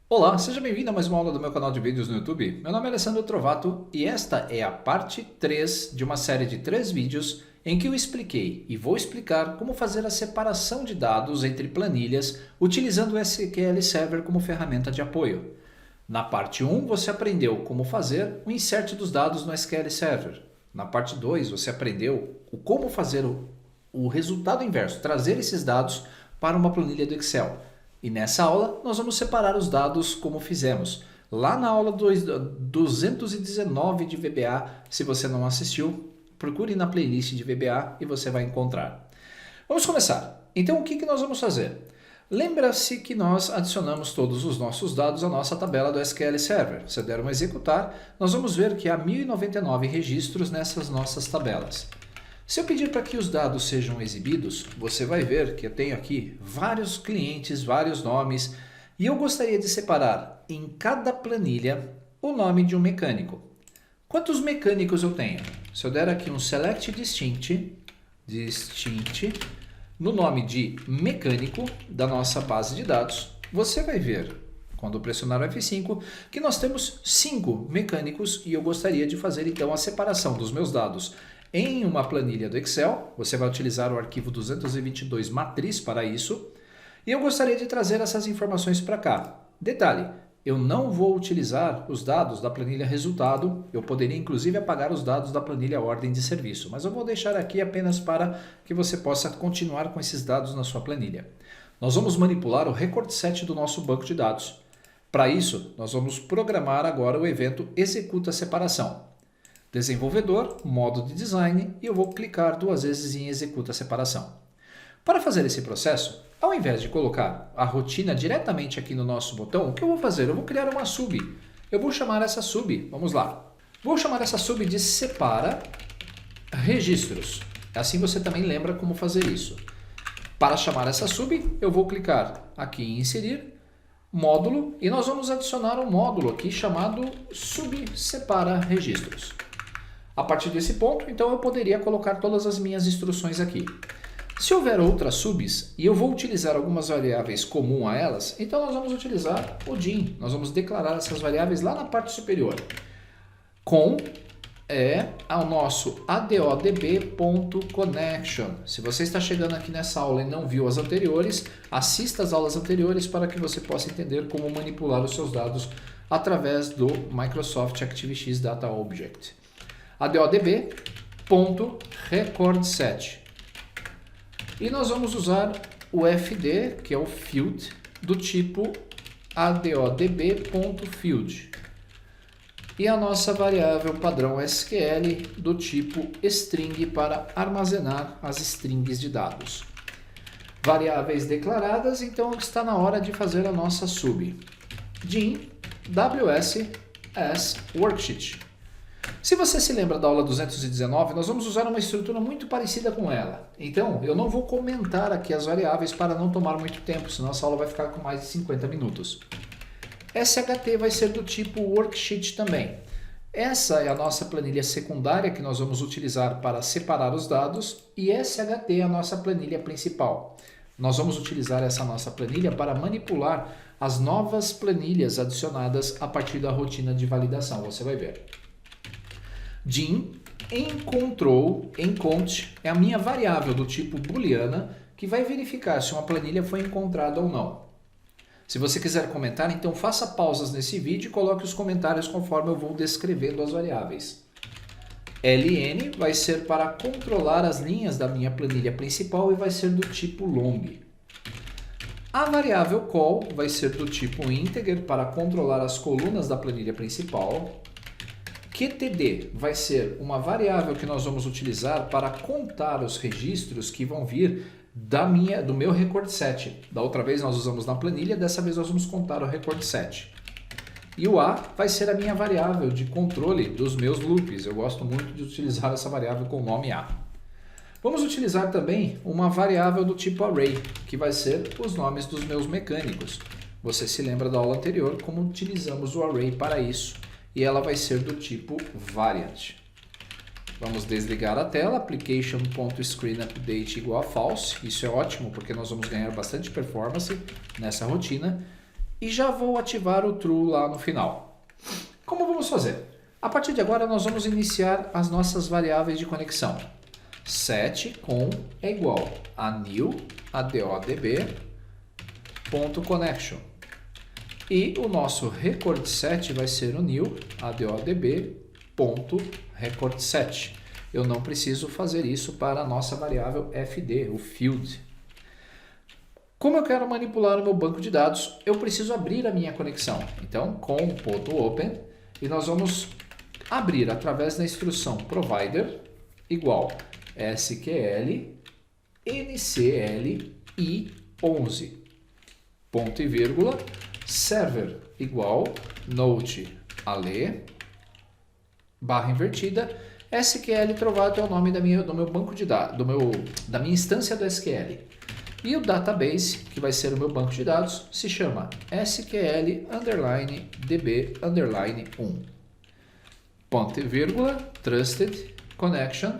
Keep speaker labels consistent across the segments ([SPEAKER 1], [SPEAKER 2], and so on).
[SPEAKER 1] Olá, seja bem-vindo a mais uma aula do meu canal de vídeos no YouTube. Meu nome é Alessandro Trovato e esta é a parte 3 de uma série de 3 vídeos em que eu expliquei e vou explicar como fazer a separação de dados entre planilhas utilizando o SQL Server como ferramenta de apoio. Na parte 1 você aprendeu como fazer o insert dos dados no SQL Server. Na parte 2 você aprendeu como fazer o resultado inverso, trazer esses dados para uma planilha do Excel. E nessa aula nós vamos separar os dados como fizemos. Lá na aula 219 de VBA, se você não assistiu, procure na playlist de VBA e você vai encontrar. Vamos começar. Então o que nós vamos fazer? Lembra-se que nós adicionamos todos os nossos dados à nossa tabela do SQL Server. Se der uma executar, nós vamos ver que há 1099 registros nessas nossas tabelas. Se eu pedir para que os dados sejam exibidos, você vai ver que eu tenho aqui vários clientes, vários nomes, e eu gostaria de separar em cada planilha o nome de um mecânico. Quantos mecânicos eu tenho? Se eu der aqui um Select Distinct, no nome de mecânico da nossa base de dados, você vai ver, quando pressionar o F5, que nós temos 5 mecânicos e eu gostaria de fazer então a separação dos meus dados em uma planilha do Excel. Você vai utilizar o arquivo 222 matriz para isso. E eu gostaria de trazer essas informações para cá. Detalhe, eu não vou utilizar os dados da planilha resultado. Eu poderia inclusive apagar os dados da planilha ordem de serviço. Mas eu vou deixar aqui apenas para que você possa continuar com esses dados na sua planilha. Nós vamos manipular o record set do nosso banco de dados. Para isso, nós vamos programar agora o evento executa separação. Desenvolvedor, modo de design, e eu vou clicar 2 vezes em executa separação. Para fazer esse processo, ao invés de colocar a rotina diretamente aqui no nosso botão, o que eu vou fazer? Eu vou criar uma sub. Eu vou chamar essa sub, vamos lá. Vou chamar essa sub de separa registros. Assim você também lembra como fazer isso. Para chamar essa sub, eu vou clicar aqui em inserir, módulo, e nós vamos adicionar um módulo aqui chamado sub separa registros. A partir desse ponto, então eu poderia colocar todas as minhas instruções aqui. Se houver outras subs e eu vou utilizar algumas variáveis comuns a elas, então nós vamos utilizar o DIN. Nós vamos declarar essas variáveis lá na parte superior. Com ao nosso adodb.connection. Se você está chegando aqui nessa aula e não viu as anteriores, assista as aulas anteriores para que você possa entender como manipular os seus dados através do Microsoft ActiveX Data Object. adodb.recordset. E nós vamos usar o fd, que é o field, do tipo adodb.field. E a nossa variável padrão SQL do tipo string para armazenar as strings de dados. Variáveis declaradas, então está na hora de fazer a nossa sub. DIN WS as worksheet. Se você se lembra da aula 219, nós vamos usar uma estrutura muito parecida com ela. Então, eu não vou comentar aqui as variáveis para não tomar muito tempo, senão essa aula vai ficar com mais de 50 minutos. SHT vai ser do tipo worksheet também. Essa é a nossa planilha secundária que nós vamos utilizar para separar os dados e SHT é a nossa planilha principal. Nós vamos utilizar essa nossa planilha para manipular as novas planilhas adicionadas a partir da rotina de validação, você vai ver. DIN encont é a minha variável do tipo booleana que vai verificar se uma planilha foi encontrada ou não. Se você quiser comentar, então faça pausas nesse vídeo e coloque os comentários conforme eu vou descrevendo as variáveis. LN vai ser para controlar as linhas da minha planilha principal e vai ser do tipo long. A variável call vai ser do tipo integer para controlar as colunas da planilha principal. QTD vai ser uma variável que nós vamos utilizar para contar os registros que vão vir do meu record set. Da outra vez nós usamos na planilha, dessa vez nós vamos contar o record set. E o A vai ser a minha variável de controle dos meus loops. Eu gosto muito de utilizar essa variável com o nome A. Vamos utilizar também uma variável do tipo array, que vai ser os nomes dos meus mecânicos. Você se lembra da aula anterior como utilizamos o array para isso. E ela vai ser do tipo variant. Vamos desligar a tela, application.screenUpdate igual a false. Isso é ótimo porque nós vamos ganhar bastante performance nessa rotina. E já vou ativar o true lá no final. Como vamos fazer? A partir de agora nós vamos iniciar as nossas variáveis de conexão. Set com é igual a new adodb.connection. E o nosso record set vai ser o new adodb.recordset. Eu não preciso fazer isso para a nossa variável fd, o field. Como eu quero manipular o meu banco de dados, eu preciso abrir a minha conexão. Então, com.open, e nós vamos abrir através da instrução provider igual SQL NCL I11, ponto e vírgula, server igual note ale, barra invertida, SQL Trovato é o nome do meu banco de dados, da minha instância do SQL. E o database, que vai ser o meu banco de dados, se chama SQL_DB_1. Ponto e vírgula, trusted connection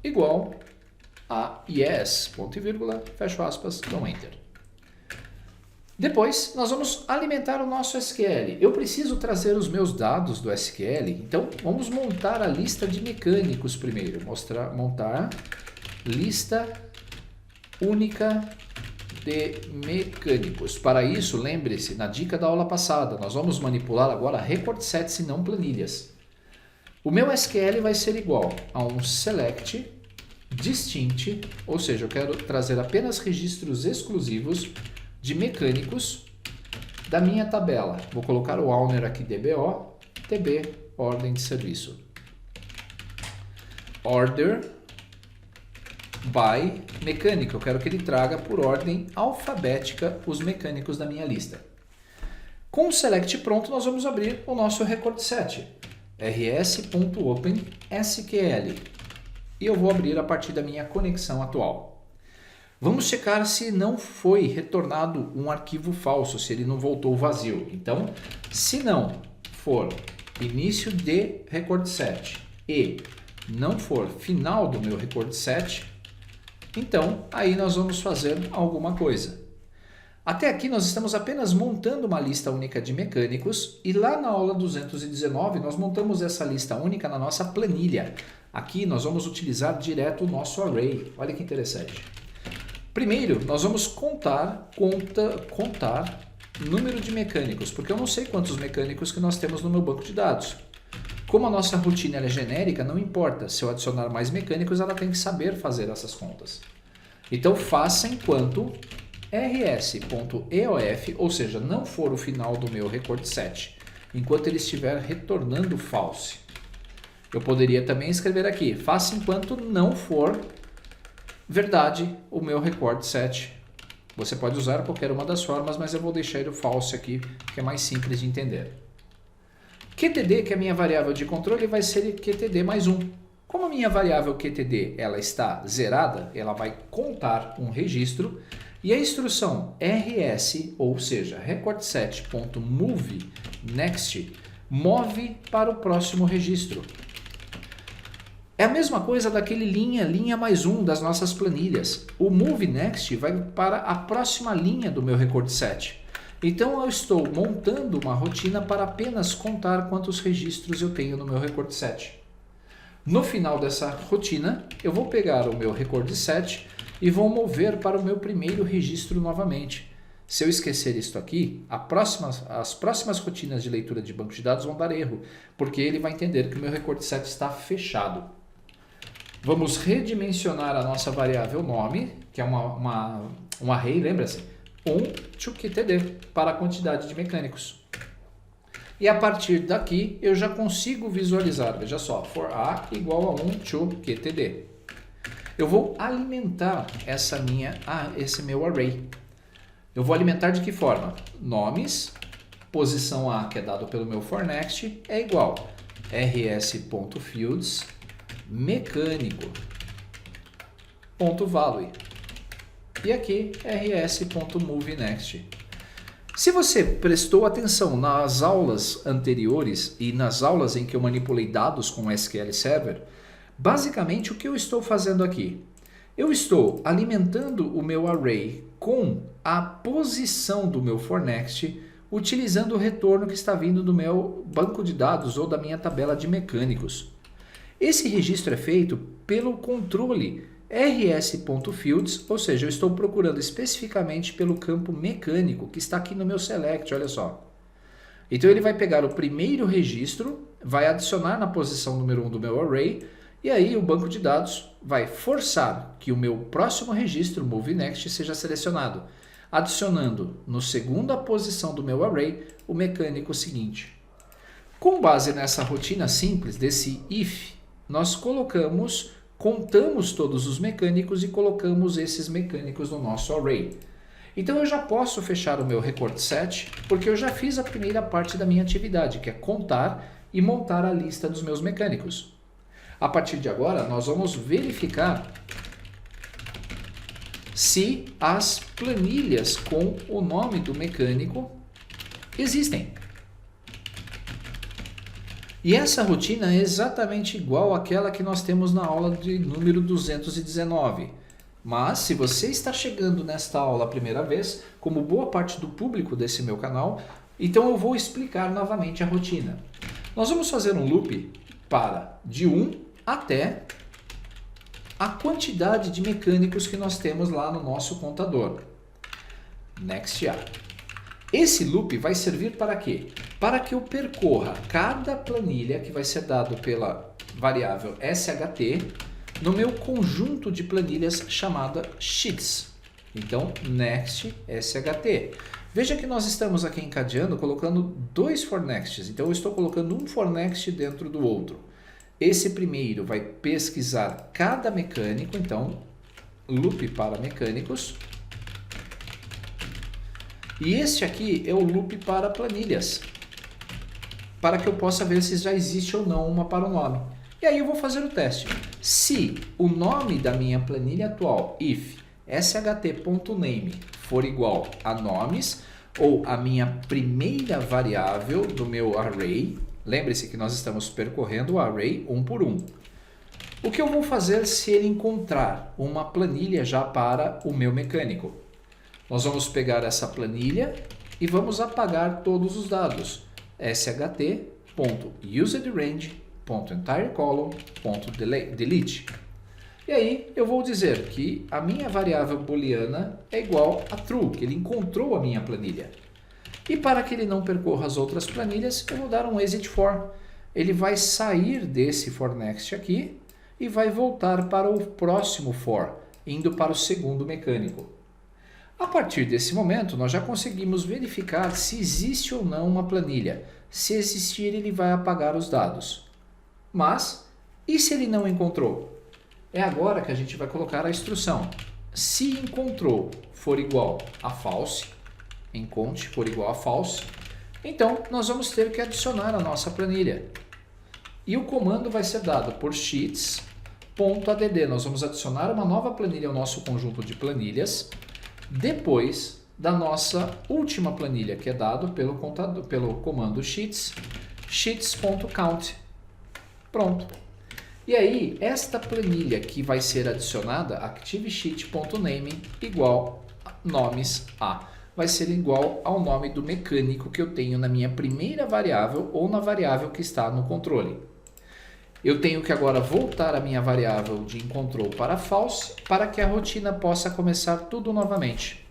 [SPEAKER 1] igual a yes, ponto e vírgula, fecho aspas, dou enter. Depois, nós vamos alimentar o nosso SQL. Eu preciso trazer os meus dados do SQL, então vamos montar a lista de mecânicos primeiro. Montar lista única de mecânicos. Para isso, lembre-se, na dica da aula passada, nós vamos manipular agora record sets e não planilhas. O meu SQL vai ser igual a um select distinct, ou seja, eu quero trazer apenas registros exclusivos de mecânicos da minha tabela. Vou colocar o owner aqui DBO, TB, ordem de serviço. Order by mecânico, eu quero que ele traga por ordem alfabética os mecânicos da minha lista. Com o select pronto, nós vamos abrir o nosso record set, rs.open SQL, e eu vou abrir a partir da minha conexão atual. Vamos checar se não foi retornado um arquivo falso, se ele não voltou vazio. Então, se não for início de record set e não for final do meu record set, então aí nós vamos fazer alguma coisa. Até aqui nós estamos apenas montando uma lista única de mecânicos e lá na aula 219 nós montamos essa lista única na nossa planilha. Aqui nós vamos utilizar direto o nosso array. Olha que interessante. Primeiro, nós vamos contar número de mecânicos, porque eu não sei quantos mecânicos que nós temos no meu banco de dados. Como a nossa rotina é genérica, não importa. Se eu adicionar mais mecânicos, ela tem que saber fazer essas contas. Então, faça enquanto rs.eof, ou seja, não for o final do meu record set, enquanto ele estiver retornando false. Eu poderia também escrever aqui, faça enquanto não for verdade o meu record set. Você pode usar qualquer uma das formas, mas eu vou deixar ele false aqui, que é mais simples de entender. QTD, que é a minha variável de controle, vai ser QTD mais 1. Como a minha variável QTD ela está zerada, ela vai contar um registro e a instrução rs, ou seja, recordset.moveNext, move para o próximo registro. É a mesma coisa daquele linha mais 1 das nossas planilhas. O moveNext vai para a próxima linha do meu record set. Então eu estou montando uma rotina para apenas contar quantos registros eu tenho no meu record set. No final dessa rotina, eu vou pegar o meu record set e vou mover para o meu primeiro registro novamente. Se eu esquecer isso aqui, as próximas rotinas de leitura de banco de dados vão dar erro, porque ele vai entender que o meu record set está fechado. Vamos redimensionar a nossa variável nome, que é um array, lembra-se? To QTD, para a quantidade de mecânicos. E a partir daqui eu já consigo visualizar, veja só, for a igual a 1 to QTD. Eu vou alimentar esse meu array. Eu vou alimentar de que forma? Nomes, posição A, que é dado pelo meu forNext, é igual rs.fields mecânico .value. E aqui rs.moveNext. Se você prestou atenção nas aulas anteriores e nas aulas em que eu manipulei dados com o SQL Server, basicamente o que eu estou fazendo aqui? Eu estou alimentando o meu array com a posição do meu forNext, utilizando o retorno que está vindo do meu banco de dados ou da minha tabela de mecânicos. Esse registro é feito pelo controle rs.fields, ou seja, eu estou procurando especificamente pelo campo mecânico que está aqui no meu select, olha só. Então ele vai pegar o primeiro registro, vai adicionar na posição número 1 do meu array, e aí o banco de dados vai forçar que o meu próximo registro, moveNext, seja selecionado, adicionando no segunda posição do meu array o mecânico seguinte. Com base nessa rotina simples desse if, nós contamos todos os mecânicos e colocamos esses mecânicos no nosso array. Então eu já posso fechar o meu record set, porque eu já fiz a primeira parte da minha atividade, que é contar e montar a lista dos meus mecânicos. A partir de agora, nós vamos verificar se as planilhas com o nome do mecânico existem. E essa rotina é exatamente igual àquela que nós temos na aula de número 219. Mas, se você está chegando nesta aula a primeira vez, como boa parte do público desse meu canal, então eu vou explicar novamente a rotina. Nós vamos fazer um loop para de 1 até a quantidade de mecânicos que nós temos lá no nosso contador. Next A. Esse loop vai servir para quê? Para que eu percorra cada planilha que vai ser dado pela variável sht no meu conjunto de planilhas chamada sheets. Então, next sht. Veja que nós estamos aqui encadeando, colocando dois forNexts. Então, eu estou colocando um forNext dentro do outro. Esse primeiro vai pesquisar cada mecânico, então, loop para mecânicos. E este aqui é o loop para planilhas, para que eu possa ver se já existe ou não uma para o nome. E aí eu vou fazer o teste. Se o nome da minha planilha atual, if sht.name, for igual a nomes, ou a minha primeira variável do meu array, lembre-se que nós estamos percorrendo o array um por um. O que eu vou fazer se ele encontrar uma planilha já para o meu mecânico? Nós vamos pegar essa planilha e vamos apagar todos os dados. sht.usedRange.entireColumn.delete. E aí eu vou dizer que a minha variável booleana é igual a true, que ele encontrou a minha planilha. E para que ele não percorra as outras planilhas, eu vou dar um exit for. Ele vai sair desse forNext aqui e vai voltar para o próximo for, indo para o segundo mecânico. A partir desse momento, nós já conseguimos verificar se existe ou não uma planilha. Se existir, ele vai apagar os dados. Mas, e se ele não encontrou? É agora que a gente vai colocar a instrução. Se encontrou for igual a false, encontre for igual a false, então nós vamos ter que adicionar a nossa planilha. E o comando vai ser dado por sheets.add. Nós vamos adicionar uma nova planilha ao nosso conjunto de planilhas, depois da nossa última planilha, que é dado pelo comando sheets.count. Pronto. E aí, esta planilha que vai ser adicionada, ActiveSheet.name, igual a nomes A, vai ser igual ao nome do mecânico que eu tenho na minha primeira variável ou na variável que está no controle. Eu tenho que agora voltar a minha variável de encontrou para false, para que a rotina possa começar tudo novamente.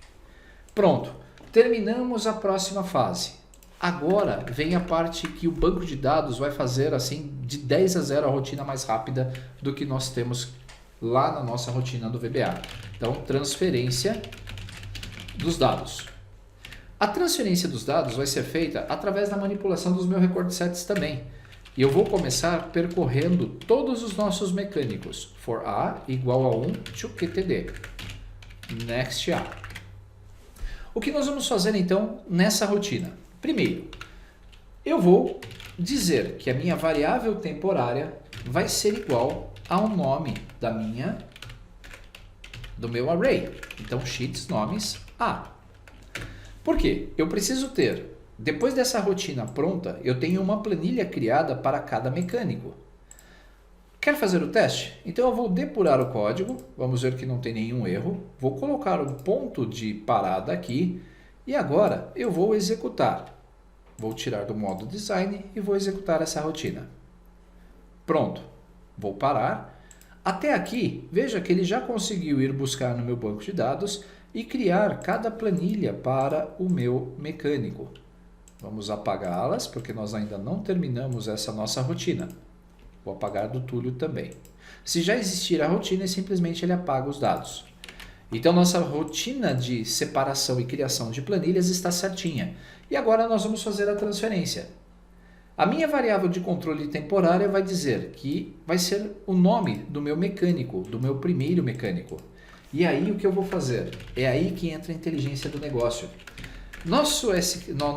[SPEAKER 1] Pronto, terminamos a próxima fase. Agora vem a parte que o banco de dados vai fazer assim de 10 a 0 a rotina mais rápida do que nós temos lá na nossa rotina do VBA. Então, transferência dos dados. A transferência dos dados vai ser feita através da manipulação dos meus record sets também. E eu vou começar percorrendo todos os nossos mecânicos. For A igual a 1 to QTD. Next A. O que nós vamos fazer então nessa rotina? Primeiro, eu vou dizer que a minha variável temporária vai ser igual ao nome do meu array. Então, sheets nomes A. Por quê? Eu preciso ter, depois dessa rotina pronta, eu tenho uma planilha criada para cada mecânico. Quer fazer o teste? Então eu vou depurar o código, vamos ver que não tem nenhum erro, vou colocar um ponto de parada aqui e agora eu vou executar. Vou tirar do modo design e vou executar essa rotina. Pronto, vou parar. Até aqui, veja que ele já conseguiu ir buscar no meu banco de dados e criar cada planilha para o meu mecânico. Vamos apagá-las, porque nós ainda não terminamos essa nossa rotina. Vou apagar do Túlio também. Se já existir a rotina, simplesmente ele apaga os dados. Então, nossa rotina de separação e criação de planilhas está certinha. E agora nós vamos fazer a transferência. A minha variável de controle temporária vai dizer que vai ser o nome do meu mecânico, do meu primeiro mecânico. E aí o que eu vou fazer? É aí que entra a inteligência do negócio. No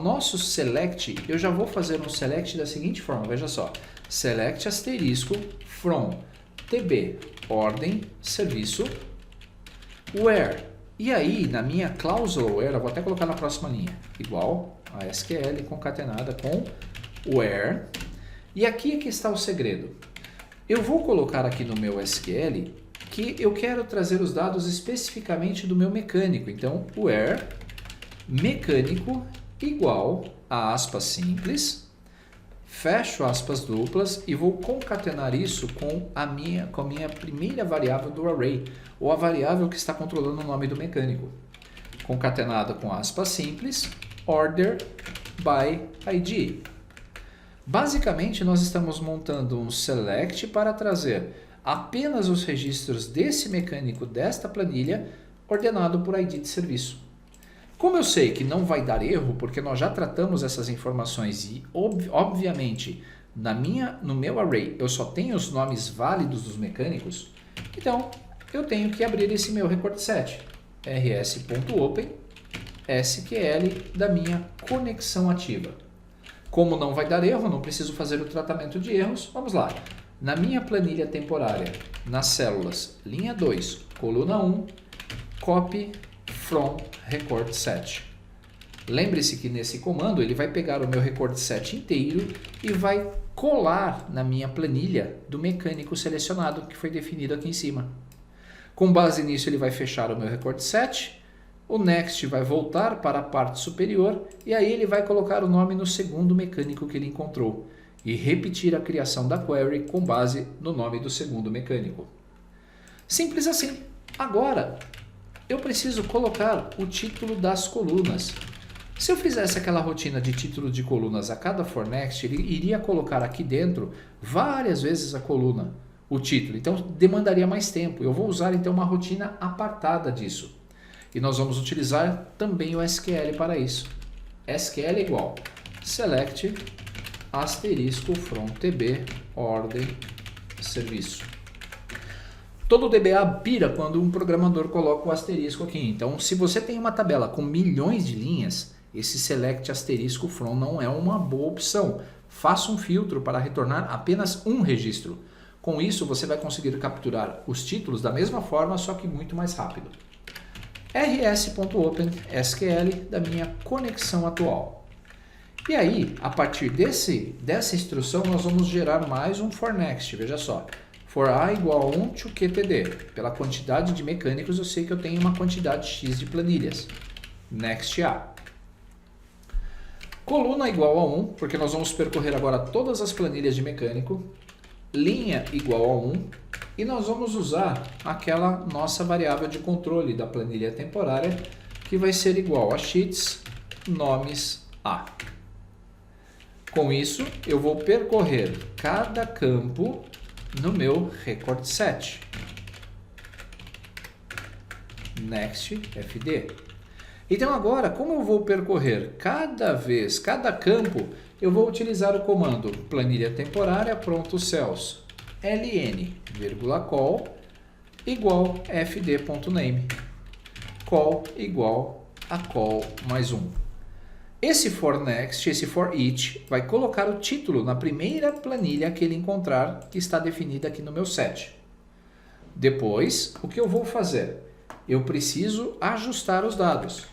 [SPEAKER 1] nosso select, eu já vou fazer um select da seguinte forma, veja só. Select asterisco from tb ordem serviço where. E aí, na minha cláusula where, eu vou até colocar na próxima linha, igual a SQL concatenada com where. E aqui é que está o segredo. Eu vou colocar aqui no meu SQL que eu quero trazer os dados especificamente do meu mecânico. Então, where mecânico igual a aspas simples, fecho aspas duplas e vou concatenar isso com a minha primeira variável do array, ou a variável que está controlando o nome do mecânico. Concatenada com aspas simples, order by ID. Basicamente, nós estamos montando um select para trazer apenas os registros desse mecânico desta planilha ordenado por ID de serviço. Como eu sei que não vai dar erro, porque nós já tratamos essas informações e, obviamente, no meu array eu só tenho os nomes válidos dos mecânicos, então eu tenho que abrir esse meu record set, rs.open, SQL da minha conexão ativa. Como não vai dar erro, não preciso fazer o tratamento de erros, vamos lá. Na minha planilha temporária, nas células linha 2, coluna 1, copy from record set. Lembre-se que nesse comando ele vai pegar o meu record set inteiro e vai colar na minha planilha do mecânico selecionado que foi definido aqui em cima. Com base nisso ele vai fechar o meu record set, o next vai voltar para a parte superior e aí ele vai colocar o nome no segundo mecânico que ele encontrou e repetir a criação da query com base no nome do segundo mecânico. Simples assim. Agora, eu preciso colocar o título das colunas. Se eu fizesse aquela rotina de título de colunas a cada for next, ele iria colocar aqui dentro várias vezes a coluna, o título. Então, demandaria mais tempo. Eu vou usar então uma rotina apartada disso. E nós vamos utilizar também o SQL para isso. SQL igual select asterisco from tb ordem serviço. Todo DBA pira quando um programador coloca o asterisco aqui. Então, se você tem uma tabela com milhões de linhas, esse select asterisco from não é uma boa opção. Faça um filtro para retornar apenas um registro. Com isso, você vai conseguir capturar os títulos da mesma forma, só que muito mais rápido. rs.open SQL da minha conexão atual. E aí, a partir dessa instrução, nós vamos gerar mais um for next. Veja só. For a igual a 1 to qtd. Pela quantidade de mecânicos, eu sei que eu tenho uma quantidade x de planilhas. Next a. Coluna igual a 1, porque nós vamos percorrer agora todas as planilhas de mecânico. Linha igual a 1. E nós vamos usar aquela nossa variável de controle da planilha temporária, que vai ser igual a sheets nomes a. Com isso, eu vou percorrer cada campo no meu record set. Next fd. Então agora, como eu vou percorrer cada campo, eu vou utilizar o comando planilha temporária pronto cells ln, call igual fd.name. Call igual a call mais 1. Esse for next, esse for each, vai colocar o título na primeira planilha que ele encontrar, que está definida aqui no meu set. Depois, o que eu vou fazer? Eu preciso ajustar os dados.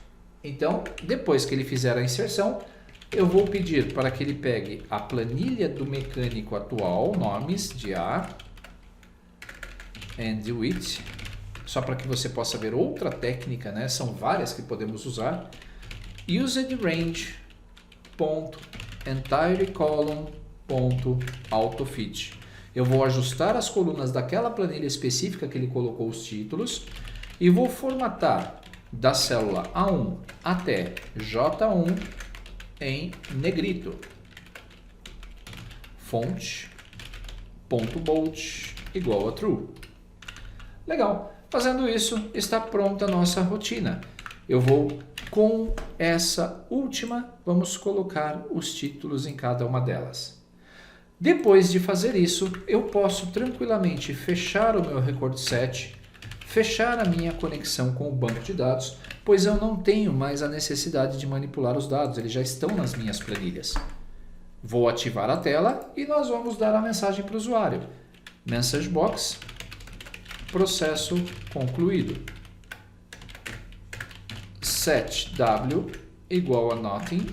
[SPEAKER 1] Então, depois que ele fizer a inserção, eu vou pedir para que ele pegue a planilha do mecânico atual, nomes de A, and with, só para que você possa ver outra técnica, né? São várias que podemos usar. Used range, ponto, entire column, ponto, autofit. Eu vou ajustar as colunas daquela planilha específica que ele colocou os títulos e vou formatar da célula A1 até J1 em negrito. Fonte, ponto bold, igual a true. Legal. Fazendo isso, está pronta a nossa rotina. Eu vou, com essa última, vamos colocar os títulos em cada uma delas. Depois de fazer isso, eu posso tranquilamente fechar o meu record set, fechar a minha conexão com o banco de dados, pois eu não tenho mais a necessidade de manipular os dados, eles já estão nas minhas planilhas. Vou ativar a tela e nós vamos dar a mensagem para o usuário. Message box, processo concluído. Set W igual a nothing.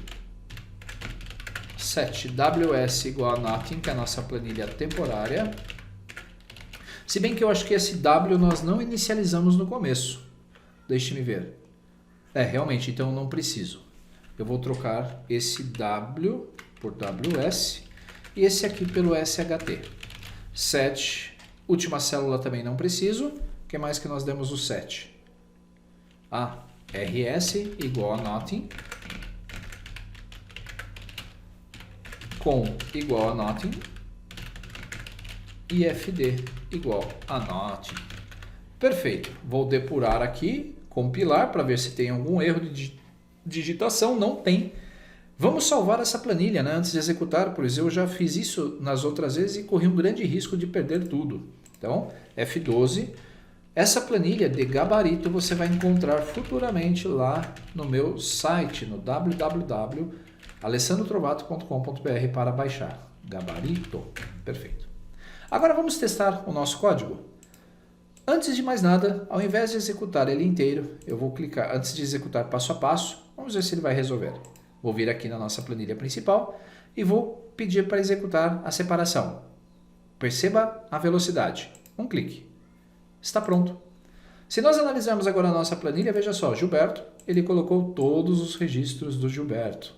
[SPEAKER 1] Set WS igual a nothing, que é a nossa planilha temporária. Se bem que eu acho que esse W nós não inicializamos no começo. Deixe-me ver. Realmente, então não preciso. Eu vou trocar esse W por WS e esse aqui pelo SHT. Set, última célula também não preciso. O que mais que nós demos o set? RS igual a nothing. Com igual a nothing. E FD igual a nothing. Perfeito. Vou depurar aqui, compilar para ver se tem algum erro de digitação. Não tem. Vamos salvar essa planilha, né, antes de executar, pois eu já fiz isso nas outras vezes e corri um grande risco de perder tudo. Então, F12. Essa planilha de gabarito você vai encontrar futuramente lá no meu site, no www.alessandrotrovato.com.br para baixar. Gabarito. Perfeito. Agora vamos testar o nosso código. Antes de mais nada, ao invés de executar ele inteiro, eu vou clicar, antes de executar passo a passo, vamos ver se ele vai resolver. Vou vir aqui na nossa planilha principal e vou pedir para executar a separação. Perceba a velocidade. Um clique. Está pronto. Se nós analisarmos agora a nossa planilha, veja só, Gilberto, ele colocou todos os registros do Gilberto.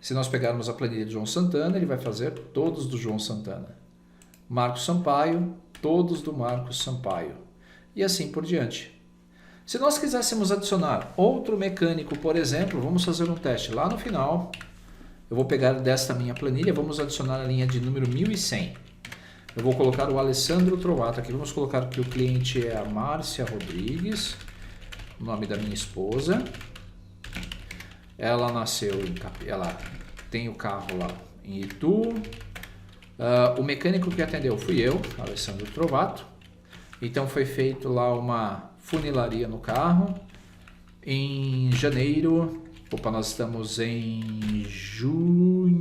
[SPEAKER 1] Se nós pegarmos a planilha de João Santana, ele vai fazer todos do João Santana. Marcos Sampaio, todos do Marcos Sampaio. E assim por diante. Se nós quiséssemos adicionar outro mecânico, por exemplo, vamos fazer um teste lá no final. Eu vou pegar desta minha planilha, vamos adicionar a linha de número 1100. Eu vou colocar o Alessandro Trovato aqui. Vamos colocar que o cliente é a Márcia Rodrigues, o nome da minha esposa. Ela nasceu ela tem o carro lá em Itu. O mecânico que atendeu fui eu, Alessandro Trovato. Então foi feito lá uma funilaria no carro. Em janeiro, nós estamos em julho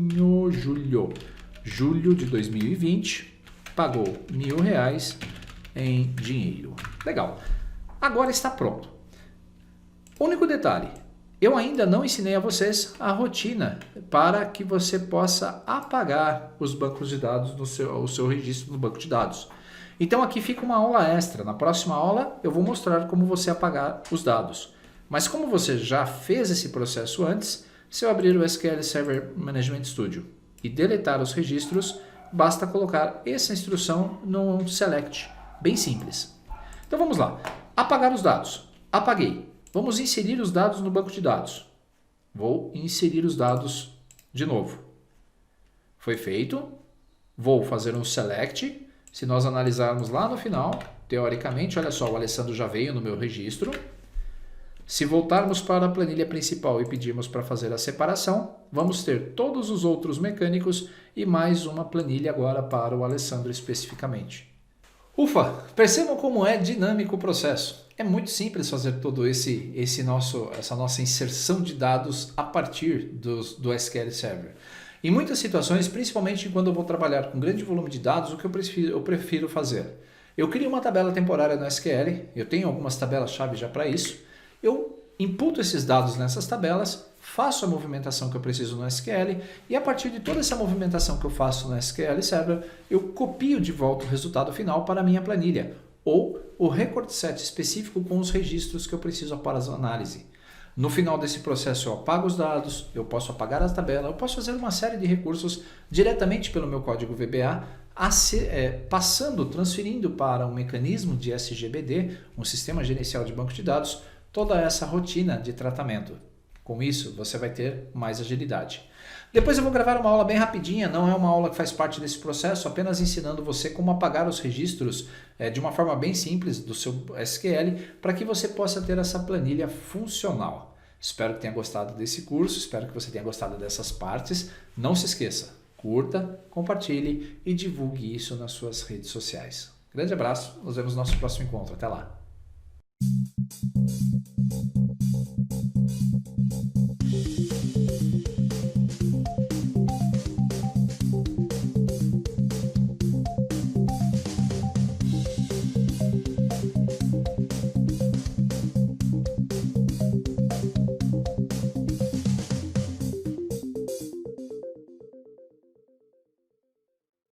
[SPEAKER 1] de 2020. Pagou R$1.000 em dinheiro. Legal. Agora está pronto. Único detalhe. Eu ainda não ensinei a vocês a rotina para que você possa apagar os bancos de dados o seu registro no banco de dados. Então aqui fica uma aula extra. Na próxima aula eu vou mostrar como você apagar os dados. Mas como você já fez esse processo antes, se eu abrir o SQL Server Management Studio e deletar os registros, basta colocar essa instrução no select, bem simples. Então vamos lá, apagar os dados, apaguei. Vamos inserir os dados no banco de dados. Vou inserir os dados de novo. Foi feito, vou fazer um select. Se nós analisarmos lá no final, teoricamente, olha só, o Alessandro já veio no meu registro. Se voltarmos para a planilha principal e pedirmos para fazer a separação, vamos ter todos os outros mecânicos e mais uma planilha agora para o Alessandro especificamente. Ufa! Percebam como é dinâmico o processo. É muito simples fazer todo essa nossa inserção de dados a partir do SQL Server. Em muitas situações, principalmente quando eu vou trabalhar com grande volume de dados, o que eu prefiro fazer? Eu crio uma tabela temporária no SQL, eu tenho algumas tabelas-chave já para isso. Eu imputo esses dados nessas tabelas, faço a movimentação que eu preciso no SQL e a partir de toda essa movimentação que eu faço no SQL Server, eu copio de volta o resultado final para a minha planilha ou o record set específico com os registros que eu preciso após a análise. No final desse processo eu apago os dados, eu posso apagar a tabela, eu posso fazer uma série de recursos diretamente pelo meu código VBA, transferindo para um mecanismo de SGBD, um sistema gerencial de banco de dados, toda essa rotina de tratamento. Com isso, você vai ter mais agilidade. Depois eu vou gravar uma aula bem rapidinha, não é uma aula que faz parte desse processo, apenas ensinando você como apagar os registros de uma forma bem simples do seu SQL, para que você possa ter essa planilha funcional. Espero que tenha gostado desse curso, espero que você tenha gostado dessas partes. Não se esqueça, curta, compartilhe e divulgue isso nas suas redes sociais. Grande abraço, nos vemos no nosso próximo encontro. Até lá!